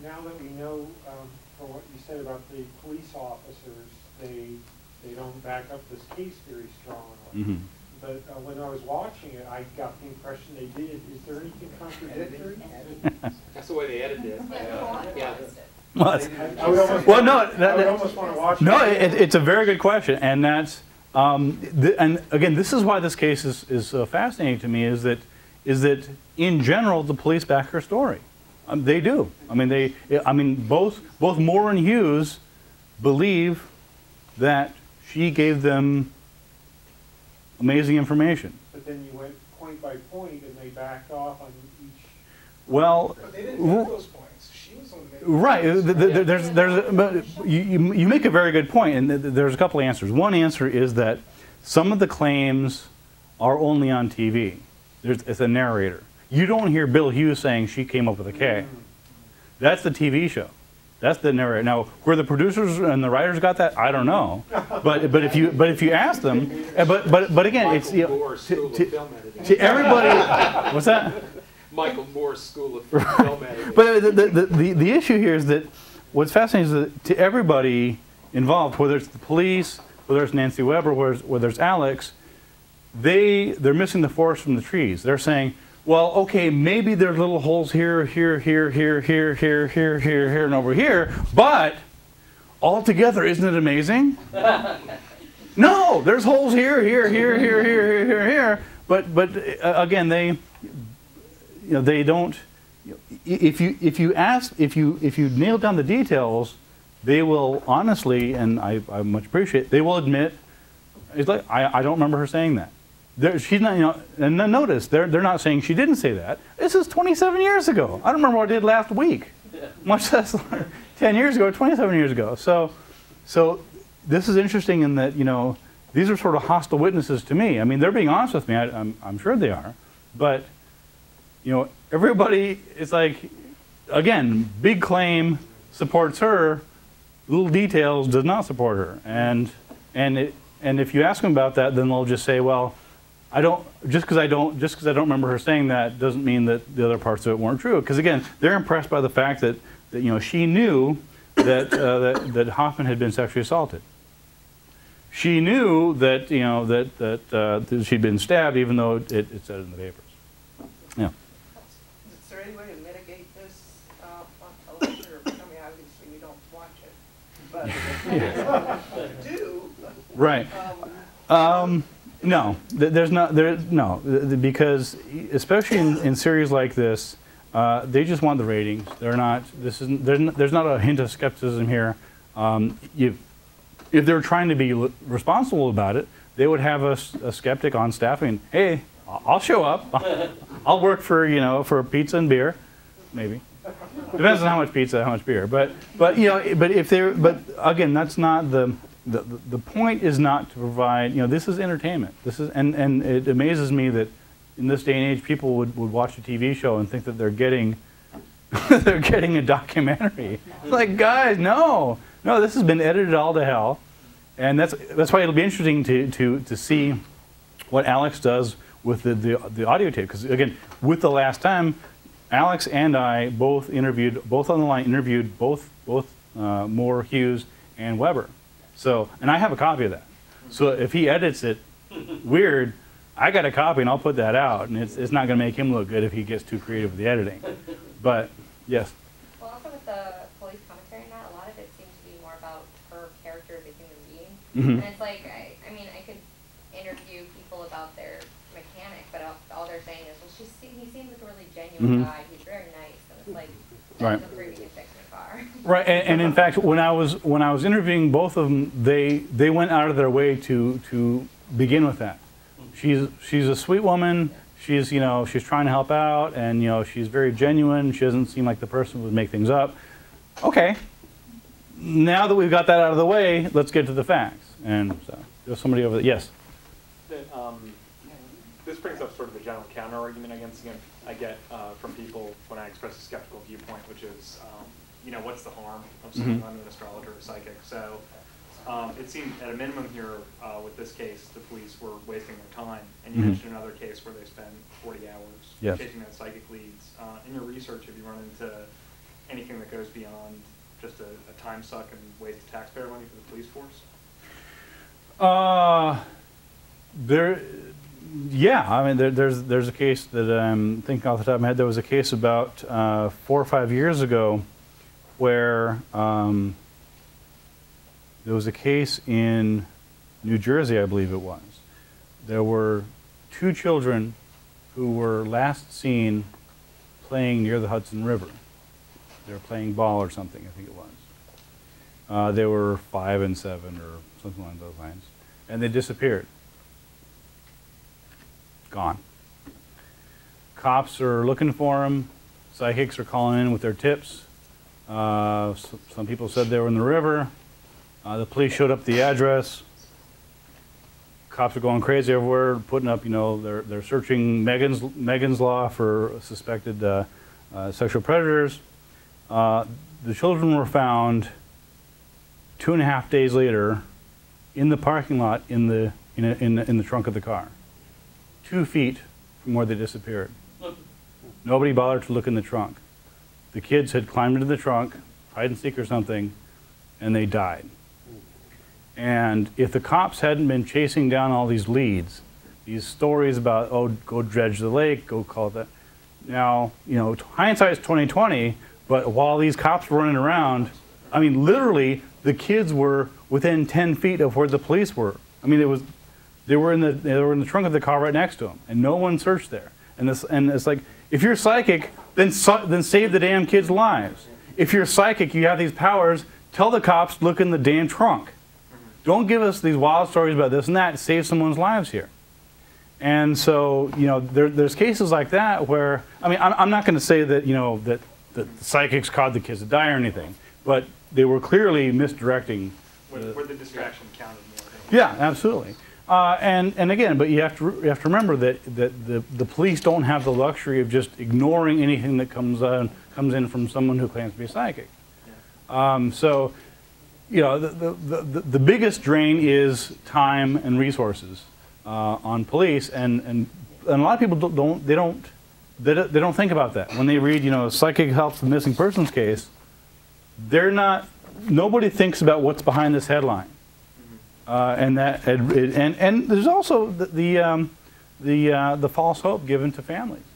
Now that we know from what you said about the police officers, they don't back up this case very strongly. But when I was watching it, I got the impression they did. Is there anything contradictory? That's the way they edited it. Yeah. Well, no. I would almost want to watch it. No, it's a very good question, and that's and again, this is why this case is so fascinating to me. Is that in general the police back her story. They do. I mean, both Moore and Hughes believe that she gave them amazing information. But then you went point by point, and they backed off on each. Well, but they didn't make those points. She was on the right. You make a very good point, and there's a couple of answers. One answer is that some of the claims are only on TV. It's a narrator. You don't hear Bill Hughes saying she came up with a K. That's the TV show. That's the narrator. Now, where the producers and the writers got that, I don't know. But if you ask them, but again, it's to everybody. What's that? Michael Moore's School of Film Editing. But the issue here is that what's fascinating is that to everybody involved, whether it's the police, whether it's Nancy Webb, or whether it's Alex, they're missing the forest from the trees. They're saying, well, okay, maybe there's little holes here, here, here, here, here, here, here, here, here, and over here, but altogether, isn't it amazing? No, there's holes here, here, here, here, here, here, here. But again, they don't. If you nail down the details, they will honestly, and I much appreciate, they will admit, it's like I don't remember her saying that. She's not, and then notice they're not saying she didn't say that. This is 27 years ago. I don't remember what I did last week, much less 10 years ago, 27 years ago. So this is interesting in that these are sort of hostile witnesses to me. I mean, they're being honest with me. I'm sure they are, but everybody is like, again, big claim supports her, little details does not support her, and if you ask them about that, then they'll just say, well, just because I don't remember her saying that doesn't mean that the other parts of it weren't true. Because again, they're impressed by the fact that she knew that that Hoffman had been sexually assaulted. She knew that that she'd been stabbed, even though it said in the papers. Yeah. Is there any way to mitigate this on television? I mean, obviously we don't watch it, but do. Right. No, there's not. No, because especially in series like this, they just want the ratings. They're not. There's not a hint of skepticism here. If they're trying to be responsible about it, they would have a skeptic on staff. I mean, hey, I'll show up. I'll work for pizza and beer, maybe. Depends on how much pizza, how much beer. But again, that's not the point. Is not to provide. This is entertainment. This is and it amazes me that in this day and age, people would watch a TV show and think that they're getting they're getting a documentary. It's like, guys, no, this has been edited all to hell, and that's why it'll be interesting to see what Alex does with the audio tape. Because again, with The Last Time, Alex and I both on the line interviewed both Moore, Hughes, and Weber. So, and I have a copy of that. So if he edits it weird, I got a copy and I'll put that out, and it's not going to make him look good if he gets too creative with the editing. But yes. Well, also with the police commentary and that, a lot of it seems to be more about her character as a human being. Mm-hmm. And it's like, I mean, I could interview people about their mechanic, but all they're saying is, well, he seems like a really genuine guy. He's very nice, and it's like, that's a proof you can fix my car. Right, and in fact, when I was interviewing both of them, they went out of their way to begin with that. She's a sweet woman. She's trying to help out, and she's very genuine. She doesn't seem like the person who would make things up. Okay, now that we've got that out of the way, let's get to the facts. And so there's somebody over there. Yes. This brings up sort of a general counter argument I get from people when I express a skeptical viewpoint, which is, what's the harm of someone under an astrologer or psychic? So it seemed at a minimum here with this case, the police were wasting their time. And you mentioned another case where they spend 40 hours chasing those psychic leads. In your research, have you run into anything that goes beyond just a time suck and waste of taxpayer money for the police force? Yeah, I mean, there's a case that I'm thinking off the top of my head. There was a case about 4 or 5 years ago where there was a case in New Jersey, I believe it was. There were 2 children who were last seen playing near the Hudson River. They were playing ball or something, I think it was. They were 5 and 7 or something along those lines. And they disappeared. Gone. Cops are looking for them. Psychics are calling in with their tips. Some people said they were in the river. The police showed up at the address. Cops are going crazy everywhere, putting up, you know, they're searching Megan's Law for suspected sexual predators. The children were found 2.5 days later in the parking lot in the trunk of the car, 2 feet from where they disappeared. Nobody bothered to look in the trunk. The kids had climbed into the trunk, hide and seek or something, and they died. And if the cops hadn't been chasing down all these leads, these stories about, oh, go dredge the lake, go call that. Now, you know, hindsight's 20/20, but while these cops were running around, I mean, literally, the kids were within 10 feet of where the police were. I mean, they were in the trunk of the car right next to them, and no one searched there. And it's like, if you're psychic, then save the damn kids' lives. If you're psychic, you have these powers. Tell the cops, look in the damn trunk. Don't give us these wild stories about this and that. Save someone's lives here. And so, you know, there's cases like that where, I mean, I'm not going to say that, you know, that the psychics caused the kids to die or anything, but they were clearly misdirecting. Where the distraction counted more. Yeah, absolutely. And again, but you have to remember that the police don't have the luxury of just ignoring anything that comes in from someone who claims to be psychic. Yeah. So, you know, the biggest drain is time and resources on police, and a lot of people don't think about that when they read, you know, psychic helps the missing persons case. Nobody thinks about what's behind this headline. And there's also the false hope given to families.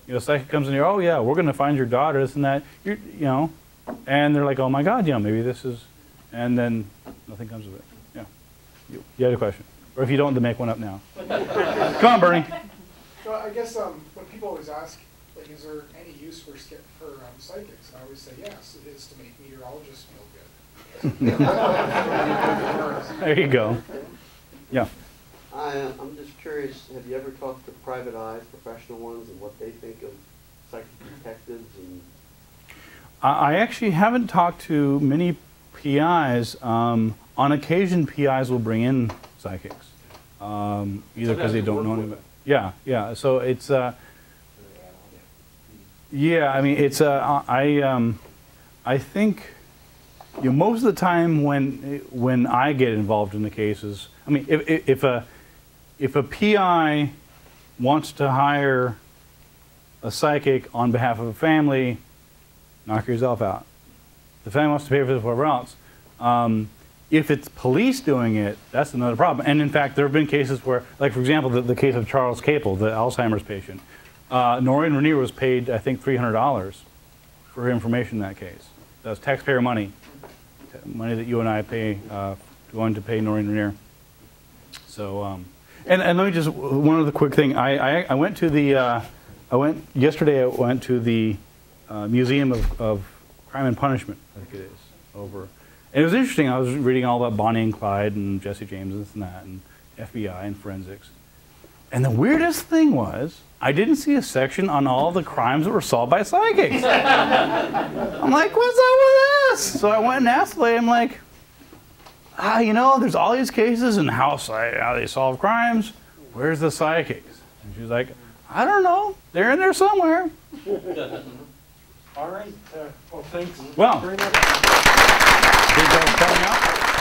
You know, psychic comes in here, oh yeah, we're going to find your daughter, this and that. You know, and they're like, oh my God, you know, maybe this is, and then nothing comes of it. Yeah, you had a question, or if you don't, then make one up now. Come on, Bernie. So I guess when people always ask, like, is there any use for psychics? I always say yes, it is to make meteorologists feel good. There you go. Yeah. I'm just curious, have you ever talked to private eyes, professional ones, and what they think of psychic detectives? And I actually haven't talked to many PIs. On occasion, PIs will bring in psychics, either because they don't know anybody. Yeah, yeah. So it's, yeah, I mean, it's, I think, you know, most of the time when I get involved in the cases, I mean, if a PI wants to hire a psychic on behalf of a family, knock yourself out. The family wants to pay for this, whatever else. If it's police doing it, that's another problem. And in fact, there have been cases where, like for example, the case of Charles Capel, the Alzheimer's patient. Noreen Rainier was paid, I think, $300 for her information in that case. That's taxpayer money. Money that you and I pay, going to pay Noreen Rainier. So, and let me just, one other quick thing. I went to the, yesterday I went to the Museum of Crime and Punishment, I think it is, over. And it was interesting. I was reading all about Bonnie and Clyde and Jesse James and this and that, and FBI and forensics. And the weirdest thing was, I didn't see a section on all the crimes that were solved by psychics. I'm like, what's up with this? So I went and asked the lady, I'm like, you know, there's all these cases and how they solve crimes. Where's the psychics? And she's like, I don't know. They're in there somewhere. All right. Well, thanks. Well, very much. did you coming out?